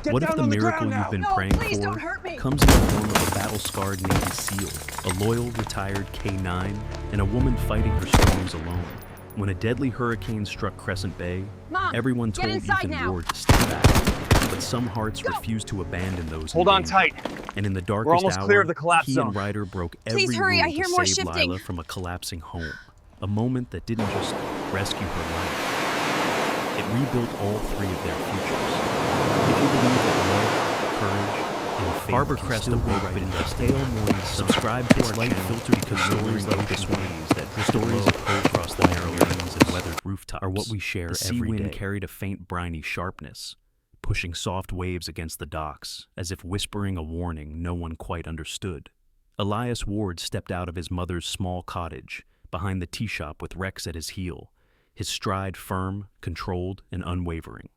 Get What if down the on the miracle ground you've now! been No, praying please for don't hurt me. comes in the form of a battle-scarred Navy SEAL, a loyal retired K-9, and a woman fighting her storms alone? When a deadly hurricane struck Crescent Bay, Mom, everyone get told inside Ethan now. Ward to stay back. But some hearts refused to abandon those Hold in on danger. tight. And in the darkest We're almost hour, clear of the collapse he zone. and Ryder broke Please every hurry, I rule hear to more save shifting. Lila from a collapsing home. A moment that didn't just rescue her life. It rebuilt all three of their futures. If you believe that love, courage, and faith Harbor can Crest still be awoke right beneath in the the pale morning sun. subscribe to Its our light channel filtered because through stories lumbering like this ocean one, waves that drift stories below, of hope across the narrow lanes and weathered rooftops, are what we share the sea every wind day. carried a faint briny sharpness, pushing soft waves against the docks, as if whispering a warning no one quite understood. Elias Ward stepped out of his mother's small cottage, behind the tea shop with Rex at his heel, his stride firm, controlled, and unwavering.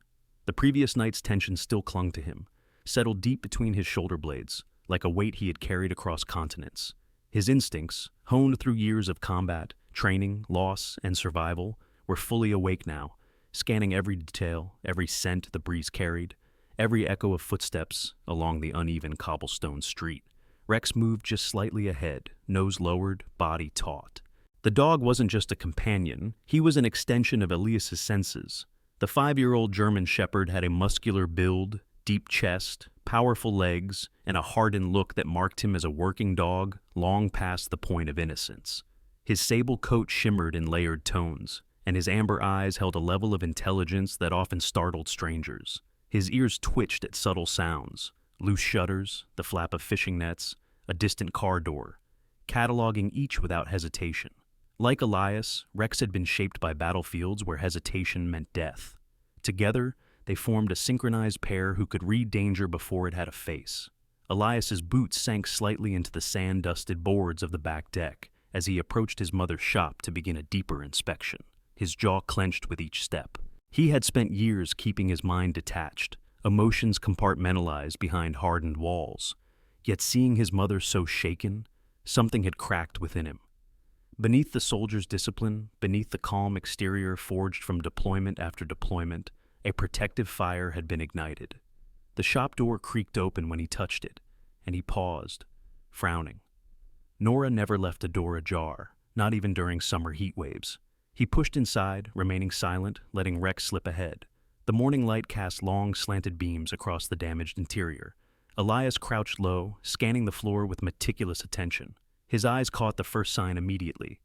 The previous night's tension still clung to him, settled deep between his shoulder blades, like a weight he had carried across continents. His instincts, honed through years of combat, training, loss, and survival, were fully awake now, scanning every detail, every scent the breeze carried, every echo of footsteps along the uneven cobblestone street. Rex moved just slightly ahead, nose lowered, body taut. The dog wasn't just a companion, he was an extension of Elias's senses. The 5-year-old German Shepherd had a muscular build, deep chest, powerful legs, and a hardened look that marked him as a working dog long past the point of innocence. His sable coat shimmered in layered tones, and his amber eyes held a level of intelligence that often startled strangers. His ears twitched at subtle sounds, loose shutters, the flap of fishing nets, a distant car door, cataloging each without hesitation. Like Elias, Rex had been shaped by battlefields where hesitation meant death. Together, they formed a synchronized pair who could read danger before it had a face. Elias's boots sank slightly into the sand-dusted boards of the back deck as he approached his mother's shop to begin a deeper inspection, his jaw clenched with each step. He had spent years keeping his mind detached, emotions compartmentalized behind hardened walls. Yet seeing his mother so shaken, something had cracked within him. Beneath the soldier's discipline, beneath the calm exterior forged from deployment after deployment, a protective fire had been ignited. The shop door creaked open when he touched it, and he paused, frowning. Nora never left the door ajar, not even during summer heat waves. He pushed inside, remaining silent, letting Rex slip ahead. The morning light cast long, slanted beams across the damaged interior. Elias crouched low, scanning the floor with meticulous attention. His eyes caught the first sign immediately,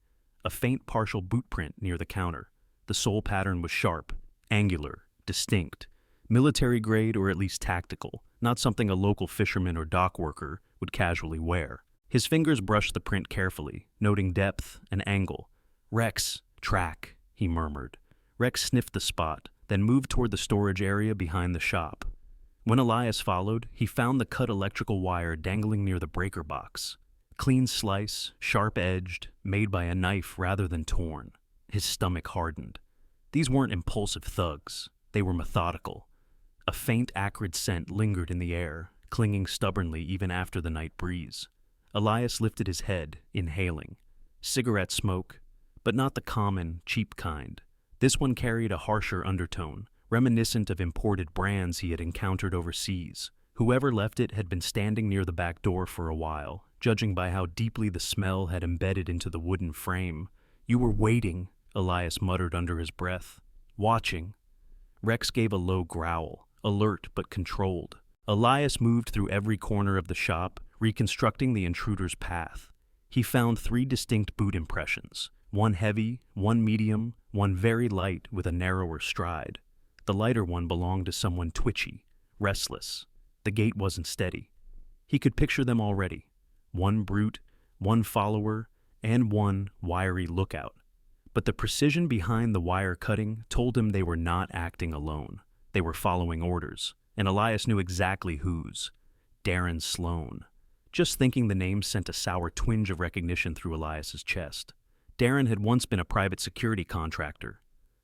a faint partial boot print near the counter. The sole pattern was sharp, angular, distinct, military grade or at least tactical, not something a local fisherman or dock worker would casually wear. His fingers brushed the print carefully, noting depth and angle. "Rex, track," he murmured. Rex sniffed the spot, then moved toward the storage area behind the shop. When Elias followed, he found the cut electrical wire dangling near the breaker box. Clean slice, sharp-edged, made by a knife rather than torn. His stomach hardened. These weren't impulsive thugs. They were methodical. A faint, acrid scent lingered in the air, clinging stubbornly even after the night breeze. Elias lifted his head, inhaling. Cigarette smoke, but not the common, cheap kind. This one carried a harsher undertone, reminiscent of imported brands he had encountered overseas. Whoever left it had been standing near the back door for a while, judging by how deeply the smell had embedded into the wooden frame. "You were waiting," Elias muttered under his breath. "Watching." Rex gave a low growl, alert but controlled. Elias moved through every corner of the shop, reconstructing the intruder's path. He found 3 distinct boot impressions, one heavy, one medium, one very light with a narrower stride. The lighter one belonged to someone twitchy, restless. The gait wasn't steady. He could picture them already. One brute, one follower, and one wiry lookout. But the precision behind the wire cutting told him they were not acting alone. They were following orders, and Elias knew exactly whose. Darren Sloan. Just thinking the name sent a sour twinge of recognition through Elias's chest. Darren had once been a private security contractor.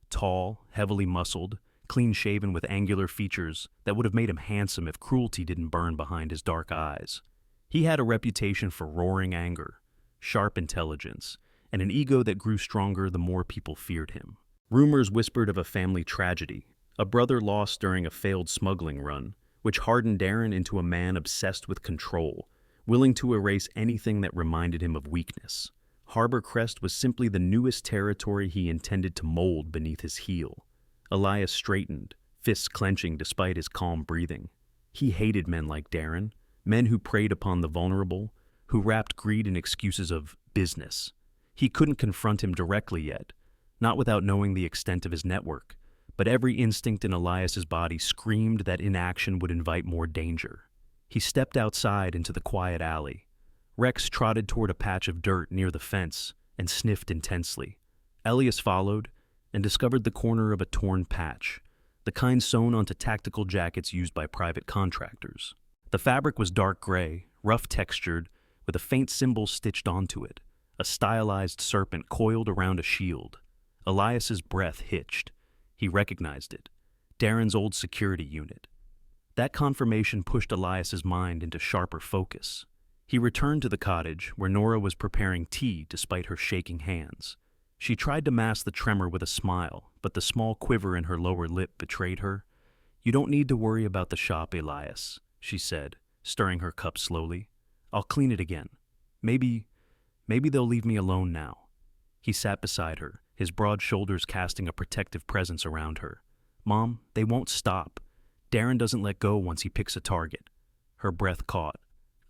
Tall, heavily muscled, clean-shaven with angular features that would have made him handsome if cruelty didn't burn behind his dark eyes. He had a reputation for roaring anger, sharp intelligence, and an ego that grew stronger the more people feared him. Rumors whispered of a family tragedy, a brother lost during a failed smuggling run, which hardened Darren into a man obsessed with control, willing to erase anything that reminded him of weakness. Harbor Crest was simply the newest territory he intended to mold beneath his heel. Elias straightened, fists clenching despite his calm breathing. He hated men like Darren, men who preyed upon the vulnerable, who wrapped greed in excuses of business. He couldn't confront him directly yet, not without knowing the extent of his network, but every instinct in Elias's body screamed that inaction would invite more danger. He stepped outside into the quiet alley. Rex trotted toward a patch of dirt near the fence and sniffed intensely. Elias followed and discovered the corner of a torn patch, the kind sewn onto tactical jackets used by private contractors. The fabric was dark gray, rough-textured, with a faint symbol stitched onto it, a stylized serpent coiled around a shield. Elias's breath hitched. He recognized it. Darren's old security unit. That confirmation pushed Elias's mind into sharper focus. He returned to the cottage, where Nora was preparing tea despite her shaking hands. She tried to mask the tremor with a smile, but the small quiver in her lower lip betrayed her. "You don't need to worry about the shop, Elias," she said, stirring her cup slowly. "I'll clean it again. Maybe they'll leave me alone now." He sat beside her, his broad shoulders casting a protective presence around her. "Mom, they won't stop. Darren doesn't let go once he picks a target." Her breath caught.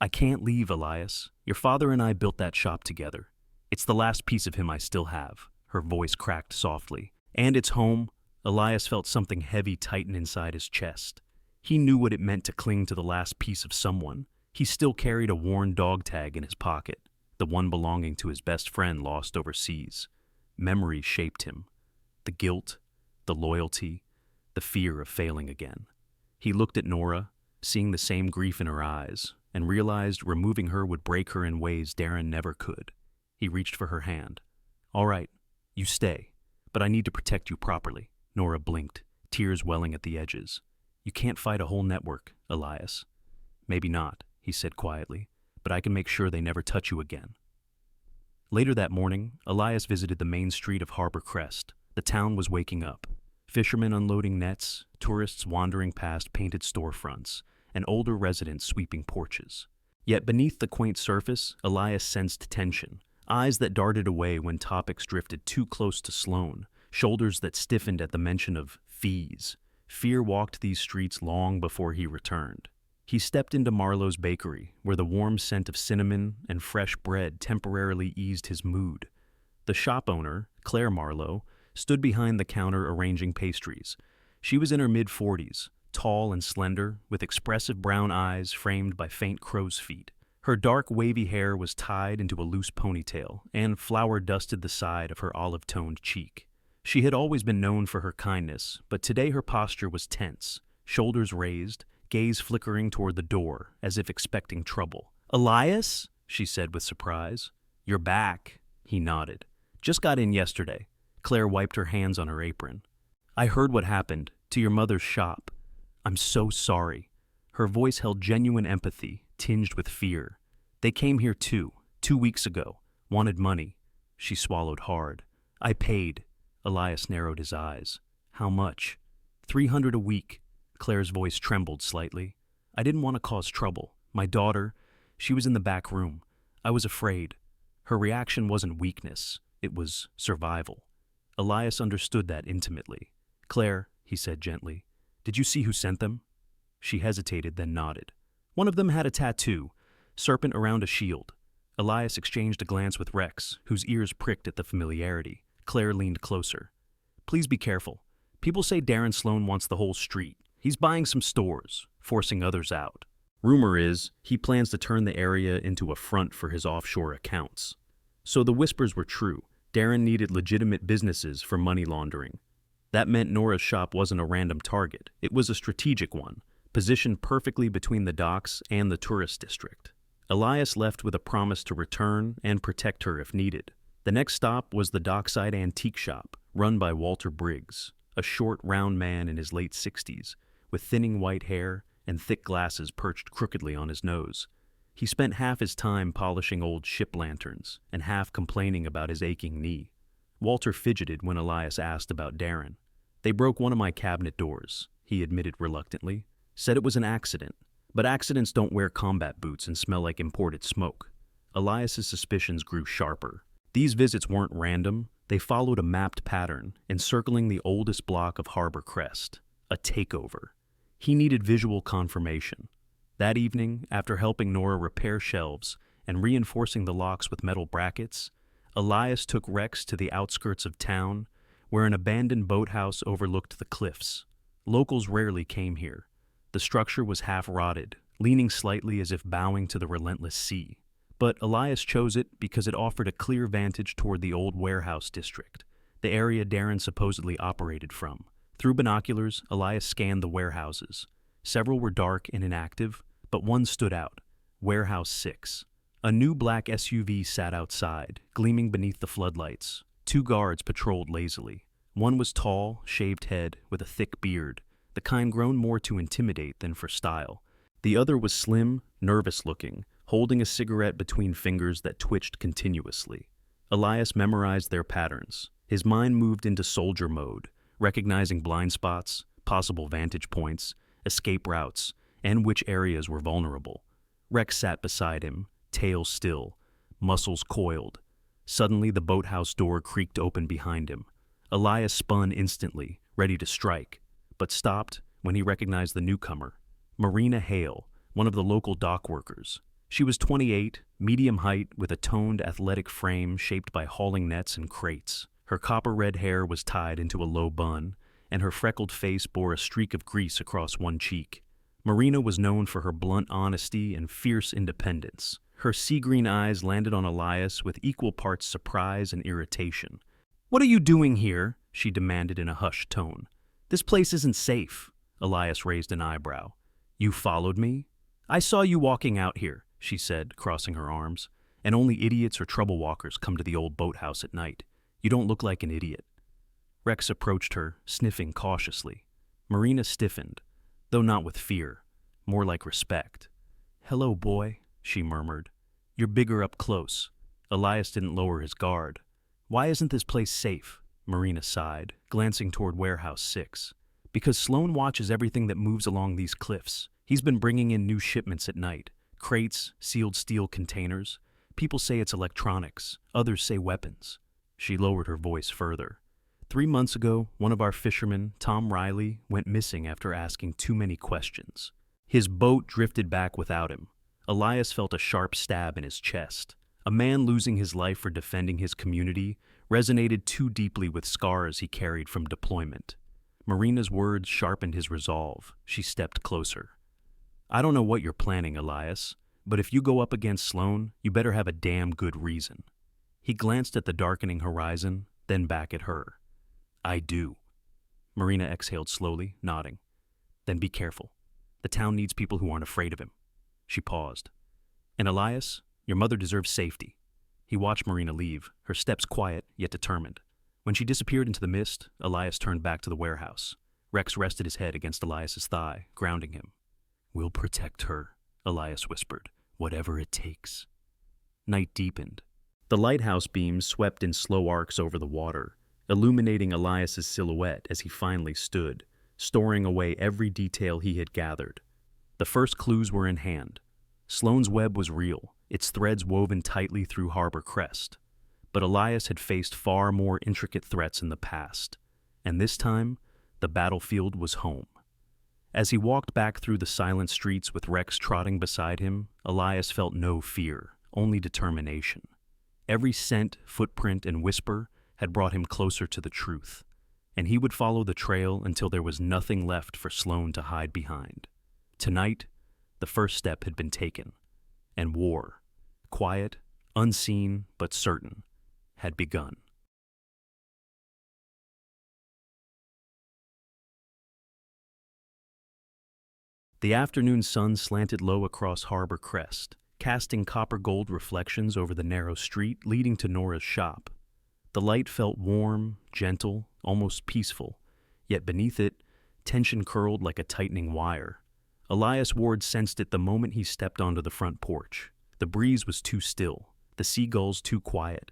"I can't leave, Elias. Your father and I built that shop together. It's the last piece of him I still have." Her voice cracked softly. "And it's home." Elias felt something heavy tighten inside his chest. He knew what it meant to cling to the last piece of someone. He still carried a worn dog tag in his pocket, the one belonging to his best friend lost overseas. Memories shaped him. The guilt, the loyalty, the fear of failing again. He looked at Nora, seeing the same grief in her eyes, and realized removing her would break her in ways Darren never could. He reached for her hand. "All right, you stay, but I need to protect you properly." Nora blinked, tears welling at the edges. "You can't fight a whole network, Elias." "Maybe not," he said quietly, "but I can make sure they never touch you again." Later that morning, Elias visited the main street of Harbor Crest. The town was waking up. Fishermen unloading nets, tourists wandering past painted storefronts, and older residents sweeping porches. Yet beneath the quaint surface, Elias sensed tension, eyes that darted away when topics drifted too close to Sloan, shoulders that stiffened at the mention of fees. Fear walked these streets long before he returned. He stepped into Marlowe's bakery, where the warm scent of cinnamon and fresh bread temporarily eased his mood. The shop owner, Claire Marlowe, stood behind the counter arranging pastries. She was in her mid-40s, tall and slender, with expressive brown eyes framed by faint crow's feet. Her dark, wavy hair was tied into a loose ponytail, and flour dusted the side of her olive-toned cheek. She had always been known for her kindness, but today her posture was tense, shoulders raised, gaze flickering toward the door, as if expecting trouble. "Elias?" she said with surprise. "You're back," he nodded. "Just got in yesterday." Claire wiped her hands on her apron. "I heard what happened to your mother's shop. I'm so sorry." Her voice held genuine empathy, tinged with fear. "They came here too, 2 weeks ago, wanted money." She swallowed hard. "I paid." Elias narrowed his eyes. "How much?" $300 a week." Claire's voice trembled slightly. "I didn't want to cause trouble. My daughter, she was in the back room. I was afraid." Her reaction wasn't weakness. It was survival. Elias understood that intimately. "Claire," he said gently, "did you see who sent them?" She hesitated, then nodded. "One of them had a tattoo, serpent around a shield." Elias exchanged a glance with Rex, whose ears pricked at the familiarity. Claire leaned closer. "Please be careful. People say Darren Sloan wants the whole street. He's buying some stores, forcing others out. Rumor is he plans to turn the area into a front for his offshore accounts." So the whispers were true. Darren needed legitimate businesses for money laundering. That meant Nora's shop wasn't a random target. It was a strategic one, positioned perfectly between the docks and the tourist district. Elias left with a promise to return and protect her if needed. The next stop was the dockside antique shop, run by Walter Briggs, a short, round man in his late 60s, with thinning white hair and thick glasses perched crookedly on his nose. He spent half his time polishing old ship lanterns and half complaining about his aching knee. Walter fidgeted when Elias asked about Darren. "They broke one of my cabinet doors," he admitted reluctantly. Said it was an accident, but accidents don't wear combat boots and smell like imported smoke. Elias's suspicions grew sharper. These visits weren't random, they followed a mapped pattern, encircling the oldest block of Harbor Crest. A takeover. He needed visual confirmation. That evening, after helping Nora repair shelves and reinforcing the locks with metal brackets, Elias took Rex to the outskirts of town, where an abandoned boathouse overlooked the cliffs. Locals rarely came here. The structure was half-rotted, leaning slightly as if bowing to the relentless sea. But Elias chose it because it offered a clear vantage toward the old warehouse district, the area Darren supposedly operated from. Through binoculars, Elias scanned the warehouses. Several were dark and inactive, but one stood out, Warehouse 6. A new black SUV sat outside, gleaming beneath the floodlights. 2 guards patrolled lazily. One was tall, shaved head, with a thick beard, the kind grown more to intimidate than for style. The other was slim, nervous-looking, holding a cigarette between fingers that twitched continuously. Elias memorized their patterns. His mind moved into soldier mode, recognizing blind spots, possible vantage points, escape routes, and which areas were vulnerable. Rex sat beside him, tail still, muscles coiled. Suddenly, the boathouse door creaked open behind him. Elias spun instantly, ready to strike, but stopped when he recognized the newcomer, Marina Hale, one of the local dock workers. She was 28, medium height, with a toned, athletic frame shaped by hauling nets and crates. Her copper-red hair was tied into a low bun, and her freckled face bore a streak of grease across one cheek. Marina was known for her blunt honesty and fierce independence. Her sea-green eyes landed on Elias with equal parts surprise and irritation. "What are you doing here?" she demanded in a hushed tone. "This place isn't safe." Elias raised an eyebrow. "You followed me?" "I saw you walking out here," she said, crossing her arms. "And only idiots or trouble walkers come to the old boathouse at night. You don't look like an idiot." Rex approached her, sniffing cautiously. Marina stiffened, though not with fear, more like respect. "Hello, boy," she murmured. "You're bigger up close." Elias didn't lower his guard. "Why isn't this place safe?" Marina sighed, glancing toward Warehouse 6. "Because Sloan watches everything that moves along these cliffs. He's been bringing in new shipments at night. Crates, sealed steel containers. People say it's electronics. Others say weapons." She lowered her voice further. 3 months ago, one of our fishermen, Tom Riley, went missing after asking too many questions. His boat drifted back without him. Elias felt a sharp stab in his chest. A man losing his life for defending his community resonated too deeply with scars he carried from deployment. Marina's words sharpened his resolve. She stepped closer. "I don't know what you're planning, Elias, but if you go up against Sloan, you better have a damn good reason." He glanced at the darkening horizon, then back at her. "I do." Marina exhaled slowly, nodding. "Then be careful. The town needs people who aren't afraid of him." She paused. "And Elias, your mother deserves safety." He watched Marina leave, her steps quiet yet determined. When she disappeared into the mist, Elias turned back to the warehouse. Rex rested his head against Elias's thigh, grounding him. "We'll protect her," Elias whispered, "whatever it takes." Night deepened. The lighthouse beams swept in slow arcs over the water, illuminating Elias's silhouette as he finally stood, storing away every detail he had gathered. The first clues were in hand. Sloan's web was real, its threads woven tightly through Harbor Crest. But Elias had faced far more intricate threats in the past, and this time, the battlefield was home. As he walked back through the silent streets with Rex trotting beside him, Elias felt no fear, only determination. Every scent, footprint, and whisper had brought him closer to the truth, and he would follow the trail until there was nothing left for Sloan to hide behind. Tonight, the first step had been taken, and war, quiet, unseen, but certain, had begun. The afternoon sun slanted low across Harbor Crest, casting copper-gold reflections over the narrow street leading to Nora's shop. The light felt warm, gentle, almost peaceful, yet beneath it, tension curled like a tightening wire. Elias Ward sensed it the moment he stepped onto the front porch. The breeze was too still, the seagulls too quiet.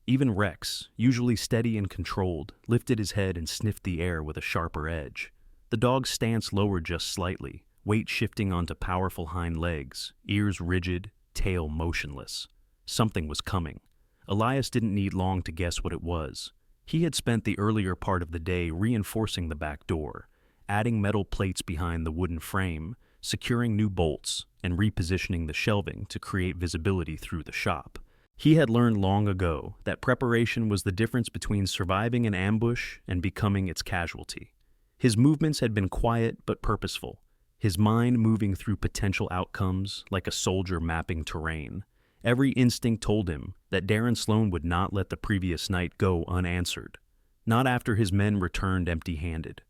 Even Rex, usually steady and controlled, lifted his head and sniffed the air with a sharper edge. The dog's stance lowered just slightly, weight shifting onto powerful hind legs, ears rigid, tail motionless. Something was coming. Elias didn't need long to guess what it was. He had spent the earlier part of the day reinforcing the back door, adding metal plates behind the wooden frame, securing new bolts, and repositioning the shelving to create visibility through the shop. He had learned long ago that preparation was the difference between surviving an ambush and becoming its casualty. His movements had been quiet but purposeful, his mind moving through potential outcomes like a soldier mapping terrain. Every instinct told him that Darren Sloan would not let the previous night go unanswered. Not after his men returned empty-handed.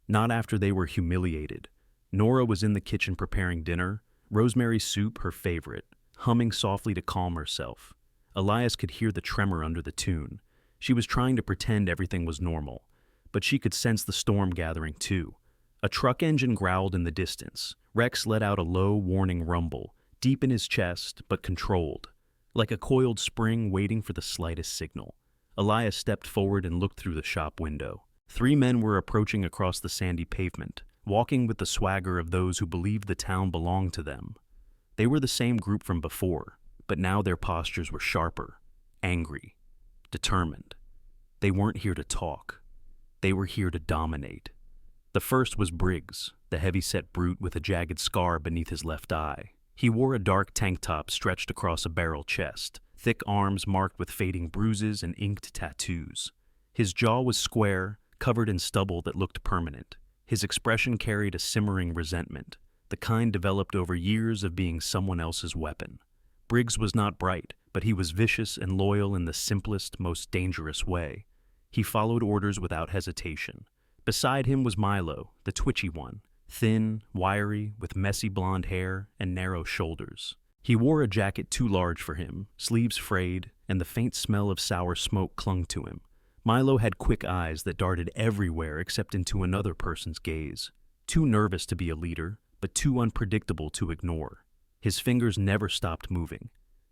Not after they were humiliated. Nora was in the kitchen preparing dinner, rosemary soup her favorite, humming softly to calm herself. Elias could hear the tremor under the tune. She was trying to pretend everything was normal, but she could sense the storm gathering too. A truck engine growled in the distance. Rex let out a low, warning rumble, deep in his chest, but controlled, like a coiled spring waiting for the slightest signal. Elias stepped forward and looked through the shop window. 3 men were approaching across the sandy pavement, walking with the swagger of those who believed the town belonged to them. They were the same group from before, but now their postures were sharper, angry, determined. They weren't here to talk. They were here to dominate. The first was Briggs, the heavy-set brute with a jagged scar beneath his left eye. He wore a dark tank top stretched across a barrel chest, thick arms marked with fading bruises and inked tattoos. His jaw was square, covered in stubble that looked permanent. His expression carried a simmering resentment, the kind developed over years of being someone else's weapon. Briggs was not bright, but he was vicious and loyal in the simplest, most dangerous way. He followed orders without hesitation. Beside him was Milo, the twitchy one, thin, wiry, with messy blonde hair and narrow shoulders. He wore a jacket too large for him, sleeves frayed, and the faint smell of sour smoke clung to him. Milo had quick eyes that darted everywhere except into another person's gaze. Too nervous to be a leader, but too unpredictable to ignore. His fingers never stopped moving,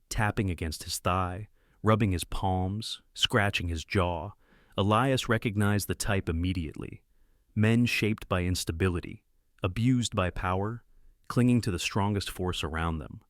tapping against his thigh, rubbing his palms, scratching his jaw. Elias recognized the type immediately. Men shaped by instability, abused by power, clinging to the strongest force around them.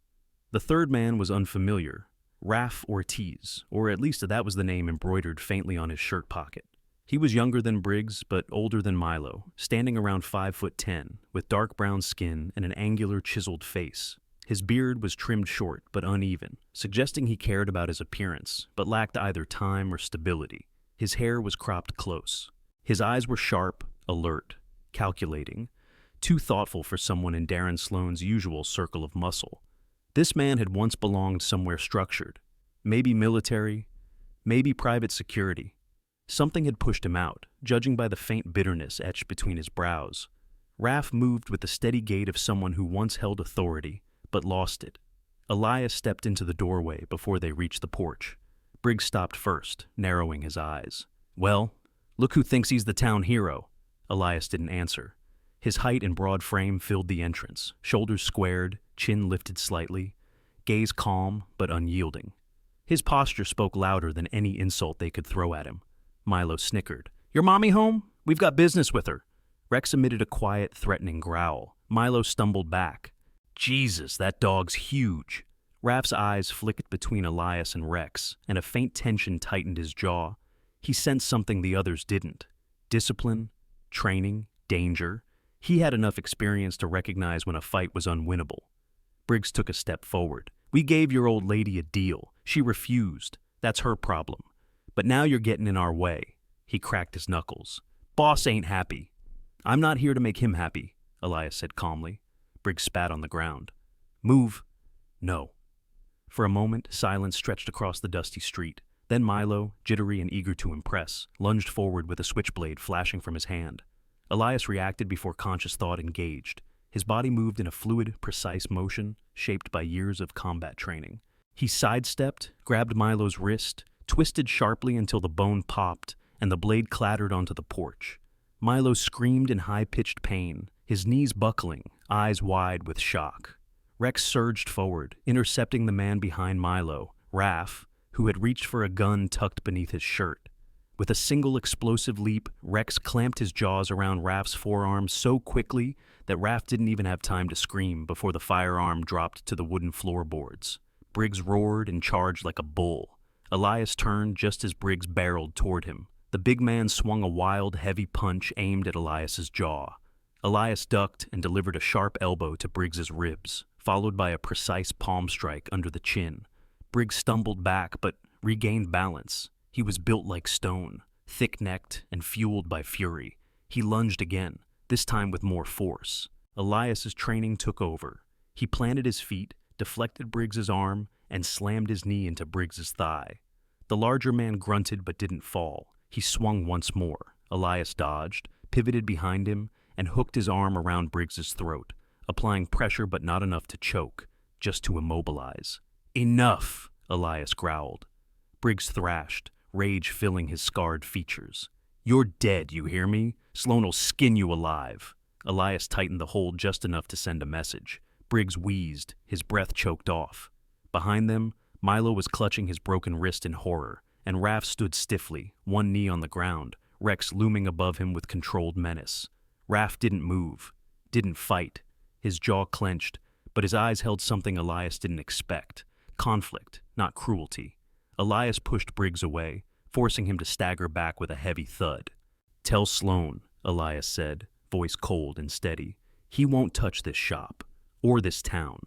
The third man was unfamiliar, Raph Ortiz, or at least that was the name embroidered faintly on his shirt pocket. He was younger than Briggs, but older than Milo, standing around 5'10", with dark brown skin and an angular, chiseled face. His beard was trimmed short but uneven, suggesting he cared about his appearance, but lacked either time or stability. His hair was cropped close. His eyes were sharp, alert, calculating, too thoughtful for someone in Darren Sloan's usual circle of muscle. This man had once belonged somewhere structured, maybe military, maybe private security. Something had pushed him out, judging by the faint bitterness etched between his brows. Raph moved with the steady gait of someone who once held authority, but lost it. Elias stepped into the doorway before they reached the porch. Briggs stopped first, narrowing his eyes. "Well, look who thinks he's the town hero." Elias didn't answer. His height and broad frame filled the entrance, shoulders squared, chin lifted slightly, gaze calm but unyielding. His posture spoke louder than any insult they could throw at him. Milo snickered. "Your mommy home? We've got business with her." Rex emitted a quiet, threatening growl. Milo stumbled back. "Jesus, that dog's huge." Raph's eyes flicked between Elias and Rex, and a faint tension tightened his jaw. He sensed something the others didn't. Discipline, training, danger. He had enough experience to recognize when a fight was unwinnable. Briggs took a step forward. "We gave your old lady a deal. She refused. That's her problem. But now you're getting in our way." He cracked his knuckles. "Boss ain't happy." "I'm not here to make him happy," Elias said calmly. Briggs spat on the ground. "Move." "No." For a moment, silence stretched across the dusty street. Then Milo, jittery and eager to impress, lunged forward with a switchblade flashing from his hand. Elias reacted before conscious thought engaged. His body moved in a fluid, precise motion, shaped by years of combat training. He sidestepped, grabbed Milo's wrist, twisted sharply until the bone popped, and the blade clattered onto the porch. Milo screamed in high-pitched pain, his knees buckling, eyes wide with shock. Rex surged forward, intercepting the man behind Milo, Raph, who had reached for a gun tucked beneath his shirt. With a single explosive leap, Rex clamped his jaws around Raph's forearm so quickly that Raph didn't even have time to scream before the firearm dropped to the wooden floorboards. Briggs roared and charged like a bull. Elias turned just as Briggs barreled toward him. The big man swung a wild, heavy punch aimed at Elias's jaw. Elias ducked and delivered a sharp elbow to Briggs's ribs, followed by a precise palm strike under the chin. Briggs stumbled back but regained balance. He was built like stone, thick-necked and fueled by fury. He lunged again, this time with more force. Elias's training took over. He planted his feet, deflected Briggs's arm, and slammed his knee into Briggs's thigh. The larger man grunted but didn't fall. He swung once more. Elias dodged, pivoted behind him, and hooked his arm around Briggs's throat, applying pressure but not enough to choke, just to immobilize. "Enough!" Elias growled. Briggs thrashed, rage filling his scarred features. "You're dead, you hear me? Sloane'll skin you alive." Elias tightened the hold just enough to send a message. Briggs wheezed, his breath choked off. Behind them, Milo was clutching his broken wrist in horror, and Raph stood stiffly, one knee on the ground, Rex looming above him with controlled menace. Raph didn't move, didn't fight. His jaw clenched, but his eyes held something Elias didn't expect. Conflict, not cruelty. Elias pushed Briggs away, forcing him to stagger back with a heavy thud. "Tell Sloane," Elias said, voice cold and steady. "He won't touch this shop, or this town.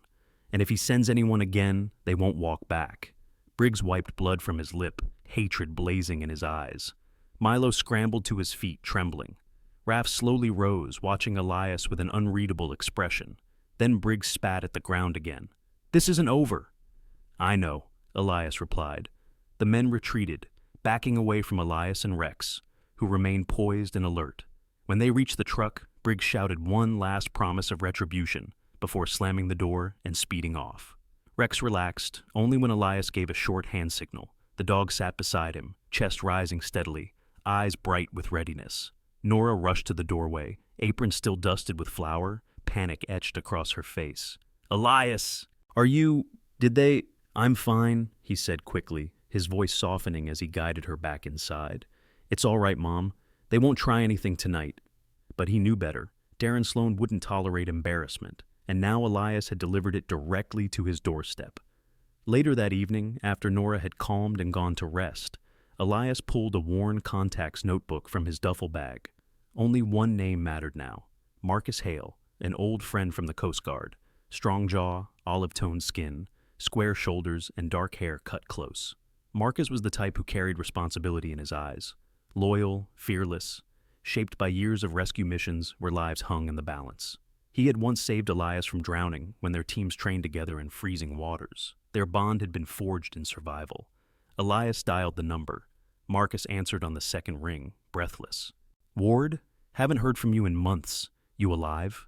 And if he sends anyone again, they won't walk back." Briggs wiped blood from his lip, hatred blazing in his eyes. Milo scrambled to his feet, trembling. Raph slowly rose, watching Elias with an unreadable expression. Then Briggs spat at the ground again. "This isn't over." "I know," Elias replied. The men retreated, backing away from Elias and Rex, who remained poised and alert. When they reached the truck, Briggs shouted one last promise of retribution before slamming the door and speeding off. Rex relaxed, only when Elias gave a short hand signal. The dog sat beside him, chest rising steadily, eyes bright with readiness. Nora rushed to the doorway, apron still dusted with flour, panic etched across her face. "Elias! Did they—" "I'm fine," he said quickly, his voice softening as he guided her back inside. "It's all right, Mom. They won't try anything tonight." But he knew better. Darren Sloane wouldn't tolerate embarrassment, and now Elias had delivered it directly to his doorstep. Later that evening, after Nora had calmed and gone to rest, Elias pulled a worn contacts notebook from his duffel bag. Only one name mattered now: Marcus Hale, an old friend from the Coast Guard. Strong jaw, olive-toned skin, square shoulders, and dark hair cut close. Marcus was the type who carried responsibility in his eyes. Loyal, fearless, shaped by years of rescue missions where lives hung in the balance. He had once saved Elias from drowning when their teams trained together in freezing waters. Their bond had been forged in survival. Elias dialed the number. Marcus answered on the second ring, breathless. "Ward, haven't heard from you in months. You alive?"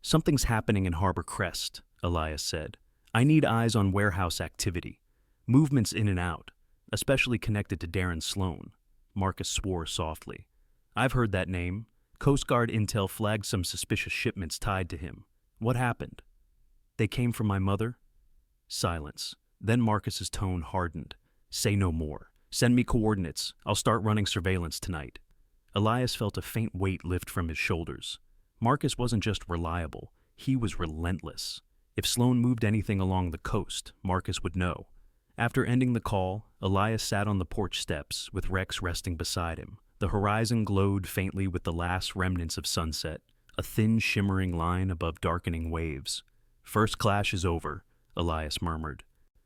"Something's happening in Harbor Crest," Elias said. "I need eyes on warehouse activity. Movements in and out, especially connected to Darren Sloane." Marcus swore softly. "I've heard that name. Coast Guard intel flagged some suspicious shipments tied to him. What happened?" "They came from my mother?" Silence. Then Marcus's tone hardened. "Say no more. Send me coordinates. I'll start running surveillance tonight." Elias felt a faint weight lift from his shoulders. Marcus wasn't just reliable, he was relentless. If Sloane moved anything along the coast, Marcus would know. After ending the call, Elias sat on the porch steps with Rex resting beside him. The horizon glowed faintly with the last remnants of sunset, a thin shimmering line above darkening waves. "First clash is over," Elias murmured.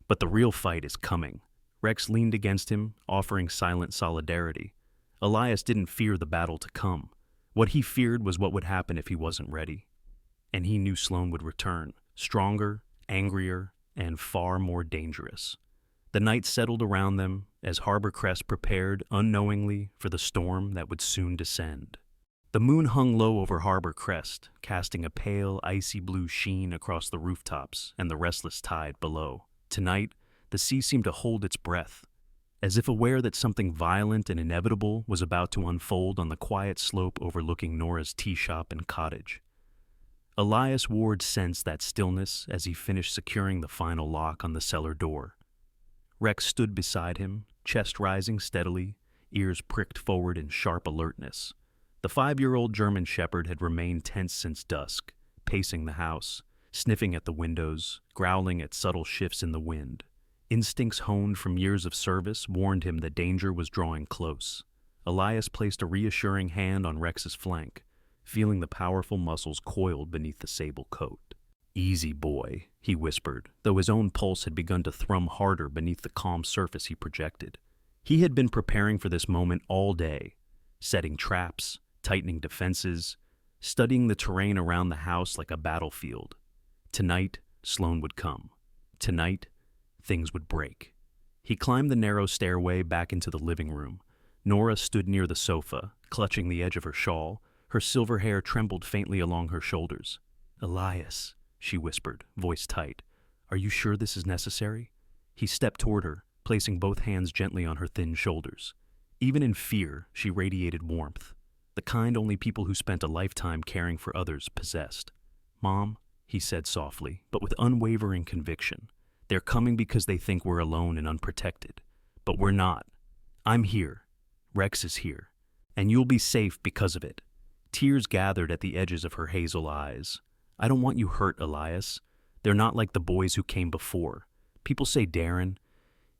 "But the real fight is coming." Rex leaned against him, offering silent solidarity. Elias didn't fear the battle to come. What he feared was what would happen if he wasn't ready. And he knew Sloane would return, stronger, angrier, and far more dangerous. The night settled around them as Harbor Crest prepared unknowingly for the storm that would soon descend. The moon hung low over Harbor Crest, casting a pale, icy blue sheen across the rooftops and the restless tide below. Tonight, the sea seemed to hold its breath, as if aware that something violent and inevitable was about to unfold on the quiet slope overlooking Nora's tea shop and cottage. Elias Ward sensed that stillness as he finished securing the final lock on the cellar door. Rex stood beside him, chest rising steadily, ears pricked forward in sharp alertness. The 5-year-old German shepherd had remained tense since dusk, pacing the house, sniffing at the windows, growling at subtle shifts in the wind. Instincts honed from years of service warned him that danger was drawing close. Elias placed a reassuring hand on Rex's flank, feeling the powerful muscles coiled beneath the sable coat. "Easy, boy," he whispered, though his own pulse had begun to thrum harder beneath the calm surface he projected. He had been preparing for this moment all day, setting traps, tightening defenses, studying the terrain around the house like a battlefield. Tonight, Sloane would come. Tonight, things would break. He climbed the narrow stairway back into the living room. Nora stood near the sofa, clutching the edge of her shawl. Her silver hair trembled faintly along her shoulders. "Elias," she whispered, voice tight, "are you sure this is necessary?" He stepped toward her, placing both hands gently on her thin shoulders. Even in fear, she radiated warmth, the kind only people who spent a lifetime caring for others possessed. "Mom," he said softly, but with unwavering conviction, "they're coming because they think we're alone and unprotected. But we're not. I'm here. Rex is here. And you'll be safe because of it." Tears gathered at the edges of her hazel eyes. "I don't want you hurt, Elias. They're not like the boys who came before. People say Darren.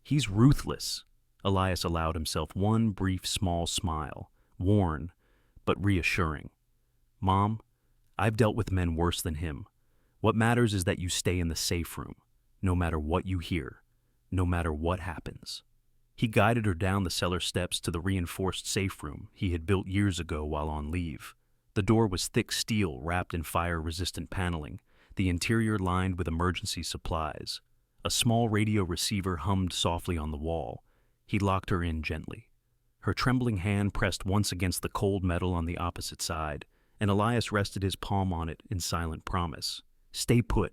He's ruthless." Elias allowed himself one brief small smile, worn but reassuring. "Mom, I've dealt with men worse than him. What matters is that you stay in the safe room, no matter what you hear, no matter what happens." He guided her down the cellar steps to the reinforced safe room he had built years ago while on leave. The door was thick steel wrapped in fire-resistant paneling, the interior lined with emergency supplies. A small radio receiver hummed softly on the wall. He locked her in gently. Her trembling hand pressed once against the cold metal on the opposite side, and Elias rested his palm on it in silent promise. "Stay put.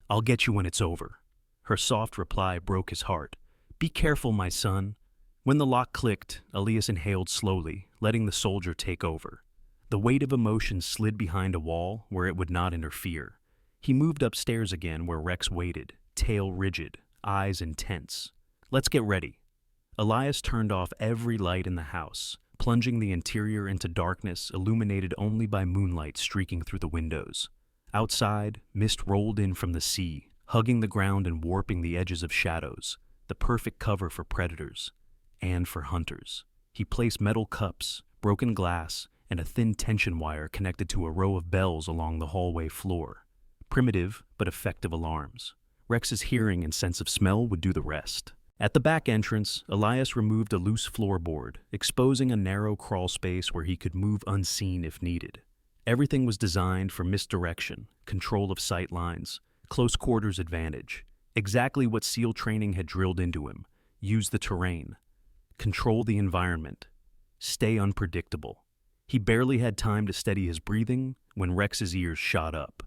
I'll get you when it's over." Her soft reply broke his heart. "Be careful, my son." When the lock clicked, Elias inhaled slowly, letting the soldier take over. The weight of emotion slid behind a wall where it would not interfere. He moved upstairs again where Rex waited, tail rigid, eyes intense. "Let's get ready." Elias turned off every light in the house, plunging the interior into darkness illuminated only by moonlight streaking through the windows. Outside, mist rolled in from the sea, hugging the ground and warping the edges of shadows, the perfect cover for predators and for hunters. He placed metal cups, broken glass, and a thin tension wire connected to a row of bells along the hallway floor. Primitive but effective alarms. Rex's hearing and sense of smell would do the rest. At the back entrance, Elias removed a loose floorboard, exposing a narrow crawl space where he could move unseen if needed. Everything was designed for misdirection, control of sight lines, close quarters advantage. Exactly what SEAL training had drilled into him. Use the terrain. Control the environment. Stay unpredictable. He barely had time to steady his breathing when Rex's ears shot up.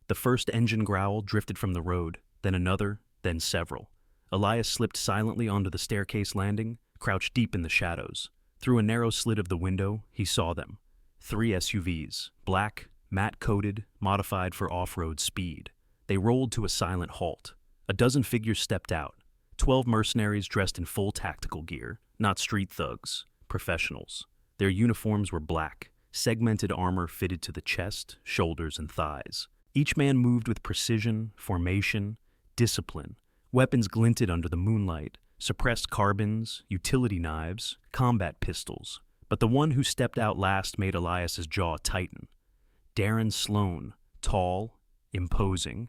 The first engine growl drifted from the road, then another, then several. Elias slipped silently onto the staircase landing, crouched deep in the shadows. Through a narrow slit of the window, he saw them. 3 SUVs, black, matte-coated, modified for off-road speed. They rolled to a silent halt. A dozen figures stepped out. 12 mercenaries dressed in full tactical gear, not street thugs, professionals. Their uniforms were black, segmented armor fitted to the chest, shoulders, and thighs. Each man moved with precision, formation, discipline. Weapons glinted under the moonlight, suppressed carbines, utility knives, combat pistols. But the one who stepped out last made Elias's jaw tighten. Darren Sloane, tall, imposing,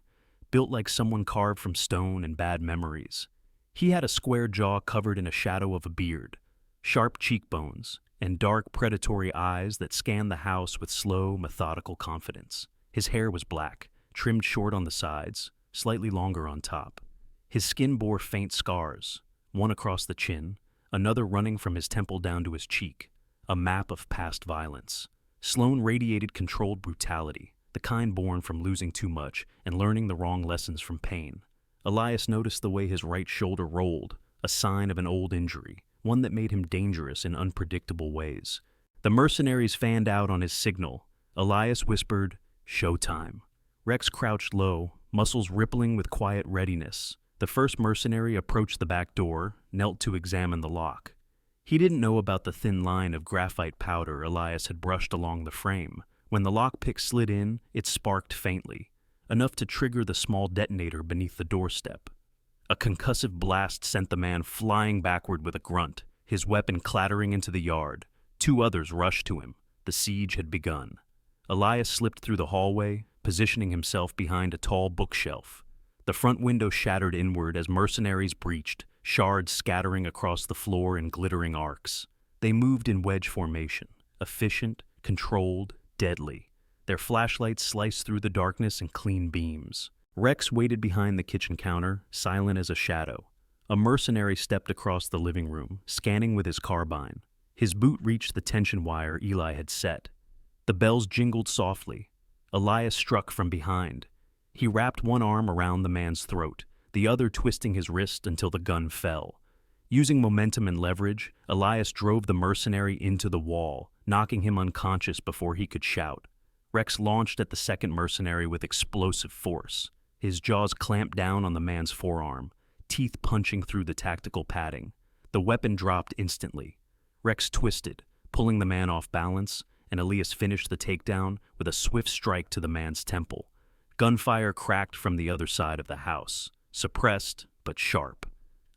built like someone carved from stone and bad memories. He had a square jaw covered in a shadow of a beard, sharp cheekbones, and dark, predatory eyes that scanned the house with slow, methodical confidence. His hair was black, trimmed short on the sides, slightly longer on top. His skin bore faint scars, one across the chin, another running from his temple down to his cheek, a map of past violence. Sloane radiated controlled brutality, the kind born from losing too much and learning the wrong lessons from pain. Elias noticed the way his right shoulder rolled, a sign of an old injury, one that made him dangerous in unpredictable ways. The mercenaries fanned out on his signal. Elias whispered, "Showtime." Rex crouched low, muscles rippling with quiet readiness. The first mercenary approached the back door, knelt to examine the lock. He didn't know about the thin line of graphite powder Elias had brushed along the frame. When the lockpick slid in, it sparked faintly, enough to trigger the small detonator beneath the doorstep. A concussive blast sent the man flying backward with a grunt, his weapon clattering into the yard. Two others rushed to him. The siege had begun. Elias slipped through the hallway, positioning himself behind a tall bookshelf. The front window shattered inward as mercenaries breached, shards scattering across the floor in glittering arcs. They moved in wedge formation, efficient, controlled, deadly. Their flashlights sliced through the darkness in clean beams. Rex waited behind the kitchen counter, silent as a shadow. A mercenary stepped across the living room, scanning with his carbine. His boot reached the tension wire Eli had set. The bells jingled softly. Elias struck from behind. He wrapped one arm around the man's throat, the other twisting his wrist until the gun fell. Using momentum and leverage, Elias drove the mercenary into the wall, knocking him unconscious before he could shout. Rex launched at the second mercenary with explosive force. His jaws clamped down on the man's forearm, teeth punching through the tactical padding. The weapon dropped instantly. Rex twisted, pulling the man off balance, and Elias finished the takedown with a swift strike to the man's temple. Gunfire cracked from the other side of the house, suppressed but sharp.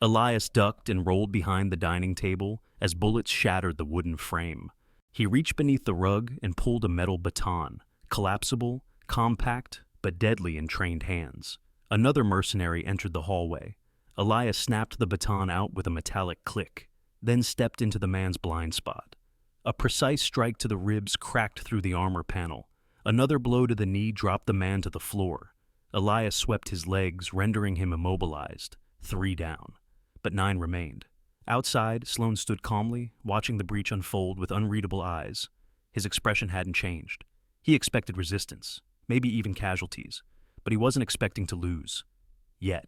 Elias ducked and rolled behind the dining table as bullets shattered the wooden frame. He reached beneath the rug and pulled a metal baton, collapsible, compact, but deadly in trained hands. Another mercenary entered the hallway. Elias snapped the baton out with a metallic click, then stepped into the man's blind spot. A precise strike to the ribs cracked through the armor panel. Another blow to the knee dropped the man to the floor. Elias swept his legs, rendering him immobilized. 3 down. But 9 remained. Outside, Sloan stood calmly, watching the breach unfold with unreadable eyes. His expression hadn't changed. He expected resistance, maybe even casualties, but he wasn't expecting to lose. Yet.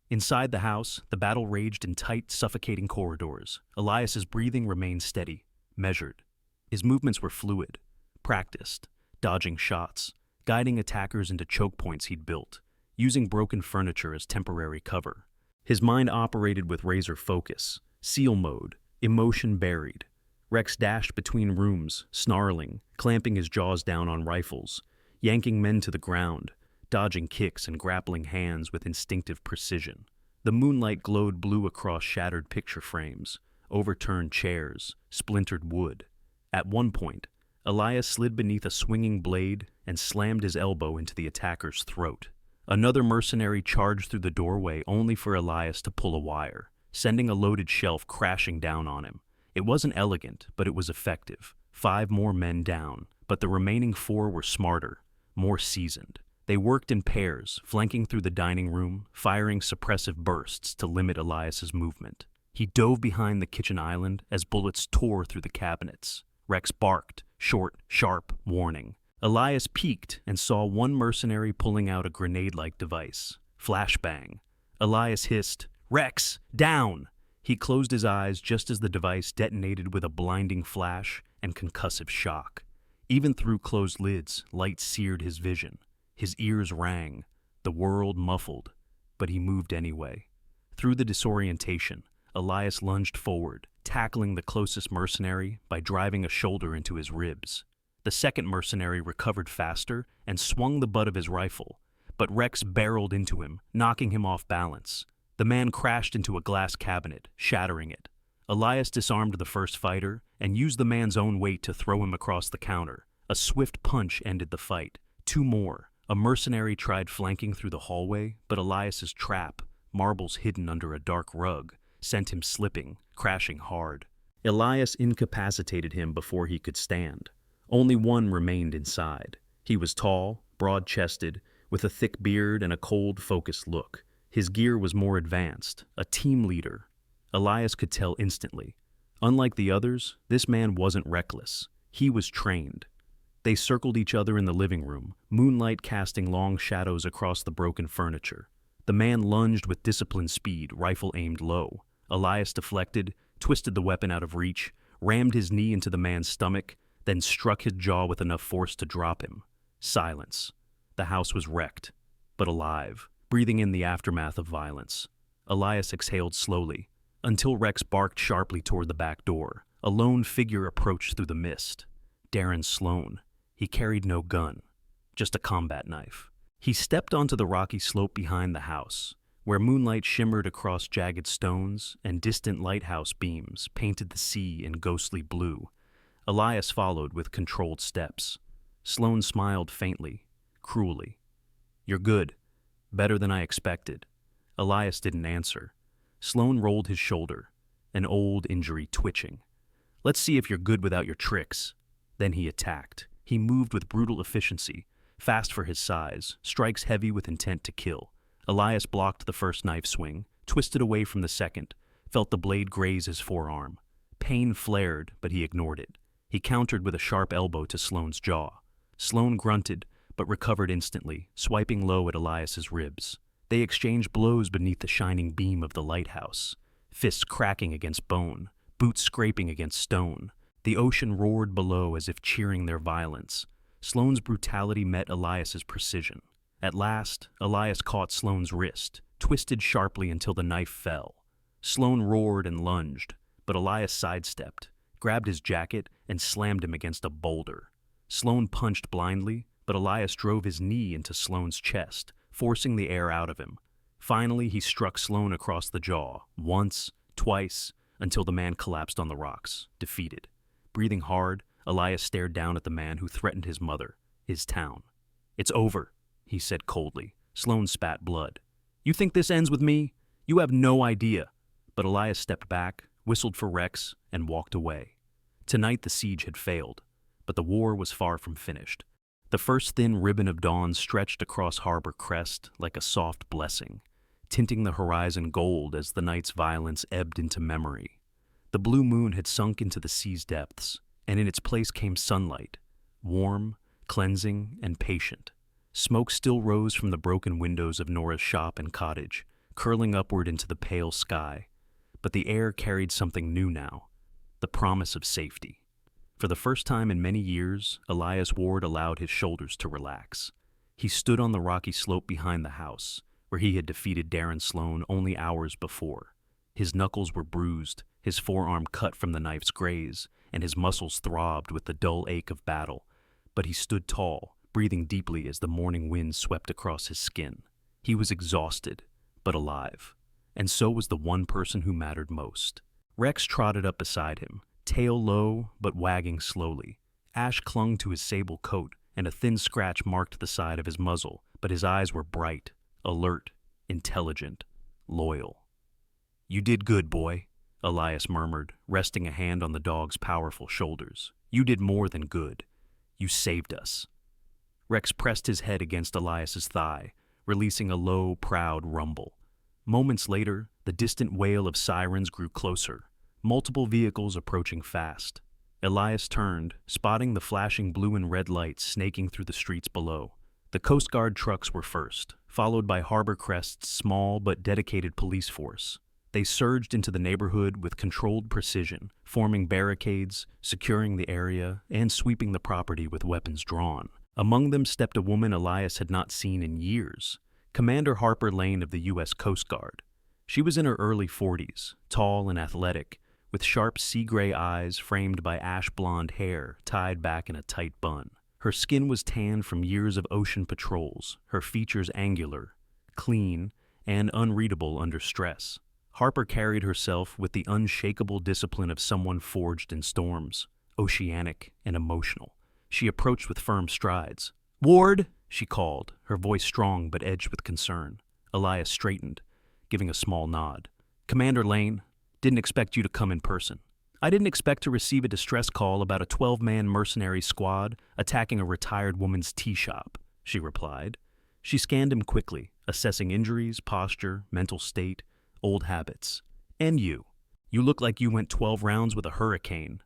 Inside the house, the battle raged in tight, suffocating corridors. Elias's breathing remained steady, measured. His movements were fluid, practiced, dodging shots, guiding attackers into choke points he'd built, using broken furniture as temporary cover. His mind operated with razor focus, seal mode, emotion buried. Rex dashed between rooms, snarling, clamping his jaws down on rifles, yanking men to the ground, dodging kicks and grappling hands with instinctive precision. The moonlight glowed blue across shattered picture frames, overturned chairs, splintered wood. At one point, Elias slid beneath a swinging blade and slammed his elbow into the attacker's throat. Another mercenary charged through the doorway only for Elias to pull a wire, sending a loaded shelf crashing down on him. It wasn't elegant, but it was effective. 5 more men down, but the remaining 4 were smarter, more seasoned. They worked in pairs, flanking through the dining room, firing suppressive bursts to limit Elias's movement. He dove behind the kitchen island as bullets tore through the cabinets. Rex barked, short, sharp warning. Elias peeked and saw one mercenary pulling out a grenade-like device. Flashbang. Elias hissed, "Rex, down!" He closed his eyes just as the device detonated with a blinding flash and concussive shock. Even through closed lids, light seared his vision. His ears rang, the world muffled, but he moved anyway. Through the disorientation, Elias lunged forward, tackling the closest mercenary by driving a shoulder into his ribs. The second mercenary recovered faster and swung the butt of his rifle, but Rex barreled into him, knocking him off balance. The man crashed into a glass cabinet, shattering it. Elias disarmed the first fighter and used the man's own weight to throw him across the counter. A swift punch ended the fight. 2 more. A mercenary tried flanking through the hallway, but Elias's trap, marbles hidden under a dark rug, sent him slipping, crashing hard. Elias incapacitated him before he could stand. Only one remained inside. He was tall, broad-chested, with a thick beard and a cold, focused look. His gear was more advanced, a team leader. Elias could tell instantly. Unlike the others, this man wasn't reckless. He was trained. They circled each other in the living room, moonlight casting long shadows across the broken furniture. The man lunged with disciplined speed, rifle aimed low. Elias deflected, twisted the weapon out of reach, rammed his knee into the man's stomach, then struck his jaw with enough force to drop him. Silence. The house was wrecked, but alive, breathing in the aftermath of violence. Elias exhaled slowly. until Rex barked sharply toward the back door. A lone figure approached through the mist. Darren Sloan. He carried no gun, just a combat knife. He stepped onto the rocky slope behind the house, where moonlight shimmered across jagged stones and distant lighthouse beams painted the sea in ghostly blue. Elias followed with controlled steps. Sloan smiled faintly, cruelly. "You're good. Better than I expected." Elias didn't answer. Sloan rolled his shoulder, an old injury twitching. "Let's see if you're good without your tricks." Then he attacked. He moved with brutal efficiency, fast for his size, strikes heavy with intent to kill. Elias blocked the first knife swing, twisted away from the second, felt the blade graze his forearm. Pain flared, but he ignored it. He countered with a sharp elbow to Sloan's jaw. Sloan grunted, but recovered instantly, swiping low at Elias's ribs. They exchanged blows beneath the shining beam of the lighthouse, fists cracking against bone, boots scraping against stone. The ocean roared below as if cheering their violence. Sloan's brutality met Elias's precision. At last, Elias caught Sloan's wrist, twisted sharply until the knife fell. Sloan roared and lunged, but Elias sidestepped, grabbed his jacket, and slammed him against a boulder. Sloan punched blindly, but Elias drove his knee into Sloan's chest, forcing the air out of him. Finally, he struck Sloan across the jaw, once, twice, until the man collapsed on the rocks, defeated. Breathing hard, Elias stared down at the man who threatened his mother, his town. "It's over," he said coldly. Sloan spat blood. "You think this ends with me? You have no idea." But Elias stepped back, whistled for Rex, and walked away. Tonight the siege had failed, but the war was far from finished. The first thin ribbon of dawn stretched across Harbor Crest like a soft blessing, tinting the horizon gold as the night's violence ebbed into memory. The blue moon had sunk into the sea's depths, and in its place came sunlight, warm, cleansing, and patient. Smoke still rose from the broken windows of Nora's shop and cottage, curling upward into the pale sky. But the air carried something new now, the promise of safety. For the first time in many years, Elias Ward allowed his shoulders to relax. He stood on the rocky slope behind the house, where he had defeated Darren Sloan only hours before. His knuckles were bruised, his forearm cut from the knife's graze, and his muscles throbbed with the dull ache of battle. But he stood tall, breathing deeply as the morning wind swept across his skin. He was exhausted, but alive. And so was the one person who mattered most. Rex trotted up beside him, tail low but wagging slowly. Ash clung to his sable coat, and a thin scratch marked the side of his muzzle, but his eyes were bright, alert, intelligent, loyal. "You did good, boy," Elias murmured, resting a hand on the dog's powerful shoulders. "You did more than good. You saved us." Rex pressed his head against Elias's thigh, releasing a low, proud rumble. Moments later, the distant wail of sirens grew closer, multiple vehicles approaching fast. Elias turned, spotting the flashing blue and red lights snaking through the streets below. The Coast Guard trucks were first, followed by Harbor Crest's small but dedicated police force. They surged into the neighborhood with controlled precision, forming barricades, securing the area, and sweeping the property with weapons drawn. Among them stepped a woman Elias had not seen in years, Commander Harper Lane of the U.S. Coast Guard. She was in her early 40s, tall and athletic, with sharp sea-gray eyes framed by ash-blonde hair tied back in a tight bun. Her skin was tanned from years of ocean patrols, her features angular, clean, and unreadable under stress. Harper carried herself with the unshakable discipline of someone forged in storms, oceanic and emotional. She approached with firm strides. "Ward," she called, her voice strong but edged with concern. Elias straightened, giving a small nod. "Commander Lane, didn't expect you to come in person." "I didn't expect to receive a distress call about a 12-man mercenary squad attacking a retired woman's tea shop," she replied. She scanned him quickly, assessing injuries, posture, mental state, old habits. "And you. You look like you went 12 rounds with a hurricane."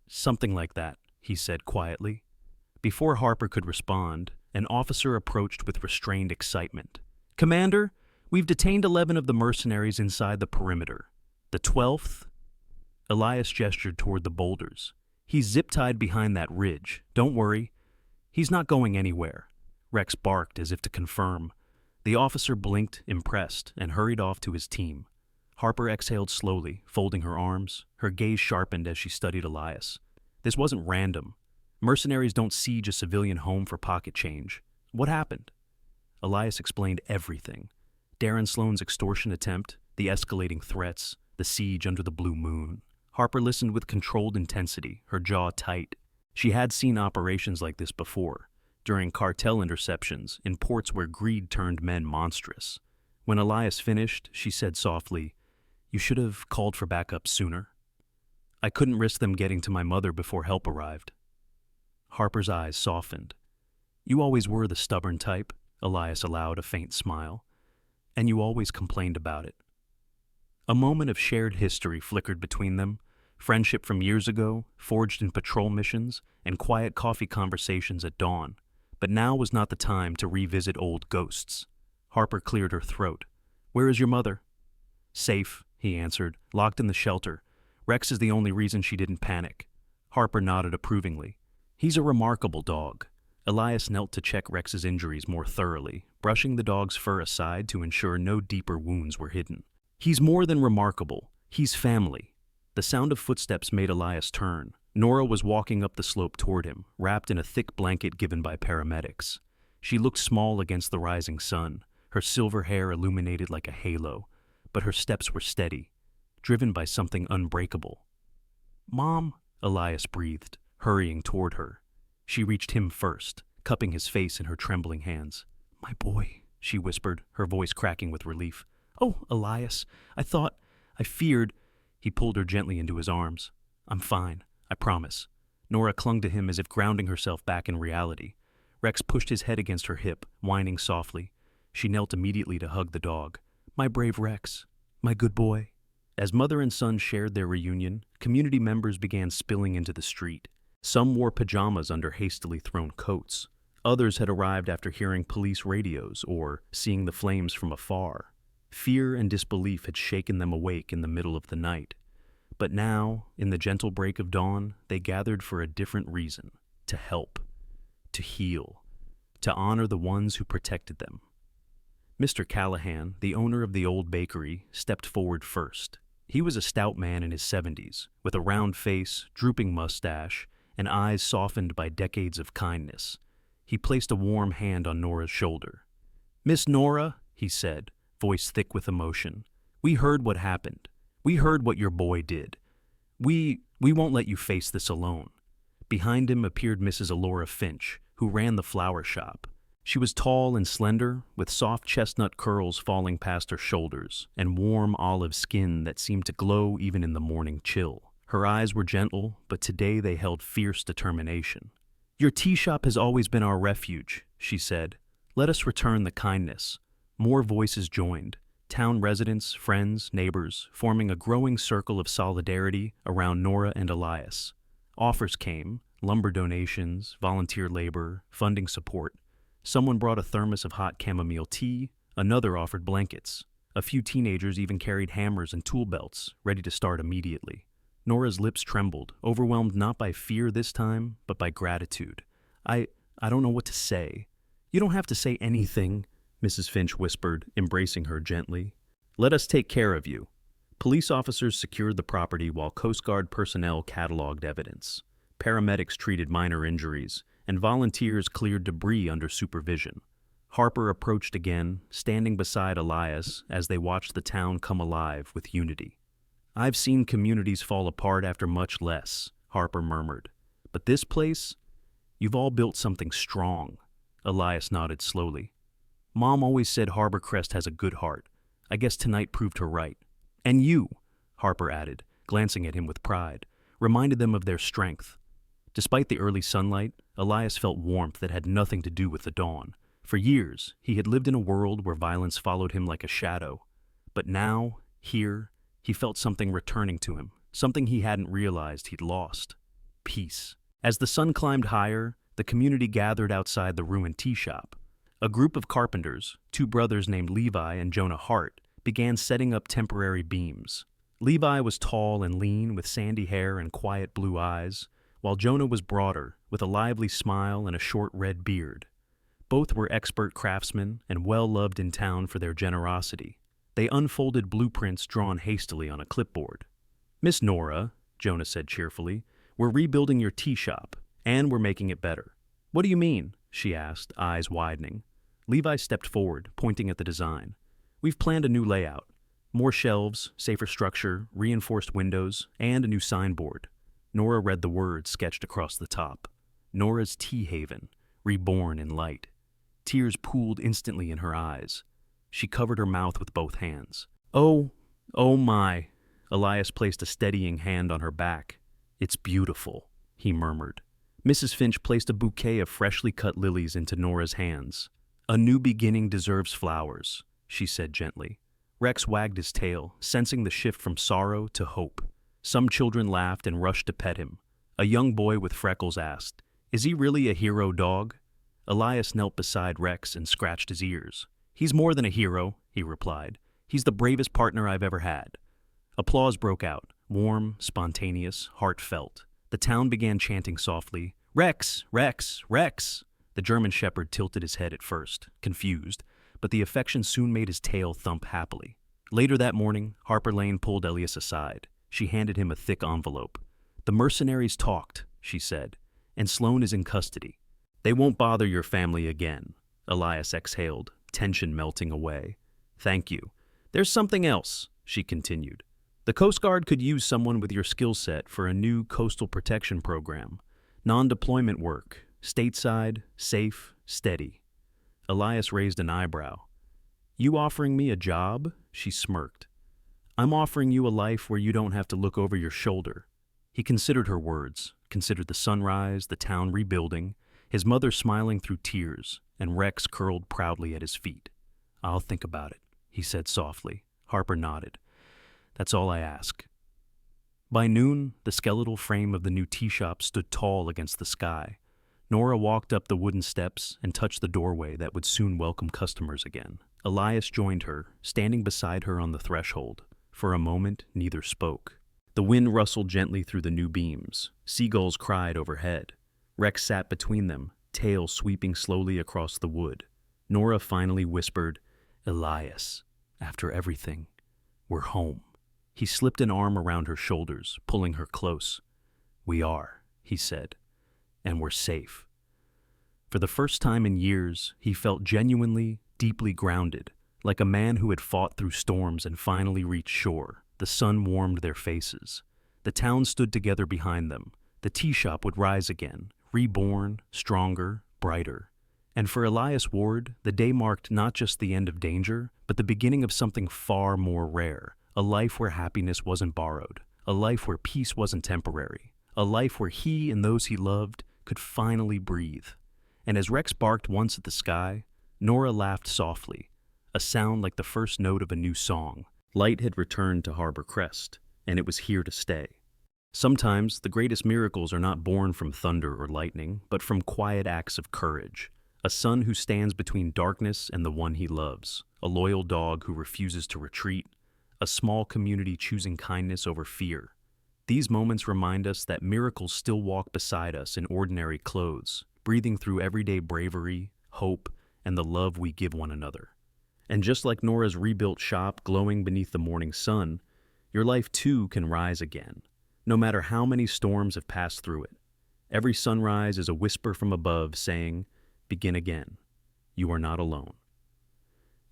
"Something like that," he said quietly. Before Harper could respond, an officer approached with restrained excitement. "Commander, we've detained 11 of the mercenaries inside the perimeter. The 12th?" Elias gestured toward the boulders. "He's zip-tied behind that ridge. Don't worry. He's not going anywhere." Rex barked as if to confirm. The officer blinked, impressed, and hurried off to his team. Harper exhaled slowly, folding her arms. Her gaze sharpened as she studied Elias. This wasn't random. Mercenaries don't siege a civilian home for pocket change. What happened? Elias explained everything. Darren Sloan's extortion attempt, the escalating threats, the siege under the blue moon. Harper listened with controlled intensity, her jaw tight. She had seen operations like this before, during cartel interceptions in ports where greed turned men monstrous. When Elias finished, she said softly, "You should have called for backup sooner. I couldn't risk them getting to my mother before help arrived." Harper's eyes softened. "You always were the stubborn type," Elias allowed a faint smile. "And you always complained about it." A moment of shared history flickered between them, friendship from years ago, forged in patrol missions, and quiet coffee conversations at dawn. But now was not the time to revisit old ghosts. Harper cleared her throat. "Where is your mother?" "Safe," he answered, "locked in the shelter. Rex is the only reason she didn't panic." Harper nodded approvingly. "He's a remarkable dog." Elias knelt to check Rex's injuries more thoroughly, brushing the dog's fur aside to ensure no deeper wounds were hidden. "He's more than remarkable. He's family." The sound of footsteps made Elias turn. Nora was walking up the slope toward him, wrapped in a thick blanket given by paramedics. She looked small against the rising sun, her silver hair illuminated like a halo, but her steps were steady, driven by something unbreakable. "Mom," Elias breathed, hurrying toward her. She reached him first, cupping his face in her trembling hands. "My boy," she whispered, her voice cracking with relief. "Oh, Elias, I feared." He pulled her gently into his arms. "I'm fine, I promise." Nora clung to him as if grounding herself back in reality. Rex pushed his head against her hip, whining softly. She knelt immediately to hug the dog. "My brave Rex, my good boy." As mother and son shared their reunion, community members began spilling into the street. Some wore pajamas under hastily thrown coats. Others had arrived after hearing police radios or seeing the flames from afar. Fear and disbelief had shaken them awake in the middle of the night. But now, in the gentle break of dawn, they gathered for a different reason: to help, to heal, to honor the ones who protected them. Mr. Callahan, the owner of the old bakery, stepped forward first. He was a stout man in his 70s, with a round face, drooping mustache, and eyes softened by decades of kindness. He placed a warm hand on Nora's shoulder. "Miss Nora," he said, voice thick with emotion, "we heard what happened. We heard what your boy did. We won't let you face this alone." Behind him appeared Mrs. Alora Finch, who ran the flower shop. She was tall and slender, with soft chestnut curls falling past her shoulders, and warm olive skin that seemed to glow even in the morning chill. Her eyes were gentle, but today they held fierce determination. "Your tea shop has always been our refuge," she said. "Let us return the kindness." More voices joined, town residents, friends, neighbors, forming a growing circle of solidarity around Nora and Elias. Offers came, lumber donations, volunteer labor, funding support. Someone brought a thermos of hot chamomile tea, another offered blankets. A few teenagers even carried hammers and tool belts, ready to start immediately. Nora's lips trembled, overwhelmed not by fear this time, but by gratitude. I don't know what to say." "You don't have to say anything," Mrs. Finch whispered, embracing her gently. "Let us take care of you." Police officers secured the property while Coast Guard personnel cataloged evidence. Paramedics treated minor injuries, and volunteers cleared debris under supervision. Harper approached again, standing beside Elias as they watched the town come alive with unity. "I've seen communities fall apart after much less," Harper murmured. "But this place? You've all built something strong." Elias nodded slowly. "Mom always said Harbor Crest has a good heart. I guess tonight proved her right. And you," Harper added, glancing at him with pride, reminded them of their strength. Despite the early sunlight, Elias felt warmth that had nothing to do with the dawn. For years, he had lived in a world where violence followed him like a shadow. But now, here, he felt something returning to him, something he hadn't realized he'd lost: peace. As the sun climbed higher, the community gathered outside the ruined tea shop. A group of carpenters, two brothers named Levi and Jonah Hart, began setting up temporary beams. Levi was tall and lean, with sandy hair and quiet blue eyes, while Jonah was broader, with a lively smile and a short red beard. Both were expert craftsmen and well-loved in town for their generosity. They unfolded blueprints drawn hastily on a clipboard. "Miss Nora," Jonah said cheerfully, "we're rebuilding your tea shop, and we're making it better." "What do you mean?" she asked, eyes widening. Levi stepped forward, pointing at the design. "We've planned a new layout. More shelves, safer structure, reinforced windows, and a new signboard." Nora read the words sketched across the top. "Nora's Tea Haven, reborn in light." Tears pooled instantly in her eyes. She covered her mouth with both hands. "Oh, oh my." Elias placed a steadying hand on her back. "It's beautiful," he murmured. Mrs. Finch placed a bouquet of freshly cut lilies into Nora's hands. "A new beginning deserves flowers," she said gently. Rex wagged his tail, sensing the shift from sorrow to hope. Some children laughed and rushed to pet him. A young boy with freckles asked, "Is he really a hero dog?" Elias knelt beside Rex and scratched his ears. "He's more than a hero," he replied. "He's the bravest partner I've ever had." Applause broke out, warm, spontaneous, heartfelt. The town began chanting softly, "Rex! Rex! Rex!" The German shepherd tilted his head at first, confused, but the affection soon made his tail thump happily. Later that morning, Harper Lane pulled Elias aside. She handed him a thick envelope. "The mercenaries talked," she said, "and Sloane is in custody. They won't bother your family again." Elias exhaled, tension melting away. "Thank you. There's something else," she continued. "The Coast Guard could use someone with your skill set for a new coastal protection program. Non-deployment work, stateside, safe, steady." Elias raised an eyebrow. "You offering me a job?" She smirked. "I'm offering you a life where you don't have to look over your shoulder." He considered her words, considered the sunrise, the town rebuilding, his mother smiling through tears, and Rex curled proudly at his feet. "I'll think about it," he said softly. Harper nodded. "That's all I ask." By noon, the skeletal frame of the new tea shop stood tall against the sky. Nora walked up the wooden steps and touched the doorway that would soon welcome customers again. Elias joined her, standing beside her on the threshold. For a moment, neither spoke. The wind rustled gently through the new beams. Seagulls cried overhead. Rex sat between them, tail sweeping slowly across the wood. Nora finally whispered, "Elias, after everything, we're home." He slipped an arm around her shoulders, pulling her close. "We are," he said, "and we're safe." For the first time in years, he felt genuinely, deeply grounded, like a man who had fought through storms and finally reached shore. The sun warmed their faces. The town stood together behind them. The tea shop would rise again, reborn, stronger, brighter. And for Elias Ward, the day marked not just the end of danger, but the beginning of something far more rare, a life where happiness wasn't borrowed, a life where peace wasn't temporary, a life where he and those he loved could finally breathe. And as Rex barked once at the sky, Nora laughed softly, a sound like the first note of a new song. Light had returned to Harbor Crest, and it was here to stay. Sometimes the greatest miracles are not born from thunder or lightning, but from quiet acts of courage. A son who stands between darkness and the one he loves, a loyal dog who refuses to retreat, a small community choosing kindness over fear. These moments remind us that miracles still walk beside us in ordinary clothes, breathing through everyday bravery, hope, and the love we give one another. And just like Nora's rebuilt shop glowing beneath the morning sun, your life too can rise again, no matter how many storms have passed through it. Every sunrise is a whisper from above saying, "Begin again. You are not alone."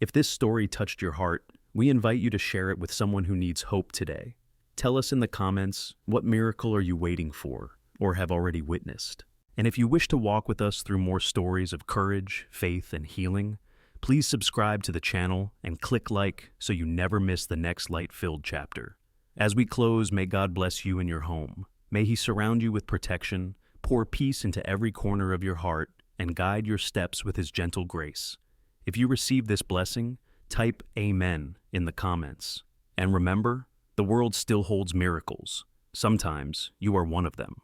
If this story touched your heart, we invite you to share it with someone who needs hope today. Tell us in the comments, what miracle are you waiting for or have already witnessed? And if you wish to walk with us through more stories of courage, faith, and healing, please subscribe to the channel and click like so you never miss the next light-filled chapter. As we close, may God bless you and your home. May He surround you with protection, pour peace into every corner of your heart, and guide your steps with His gentle grace. If you receive this blessing, type Amen in the comments. And remember, the world still holds miracles. Sometimes you are one of them.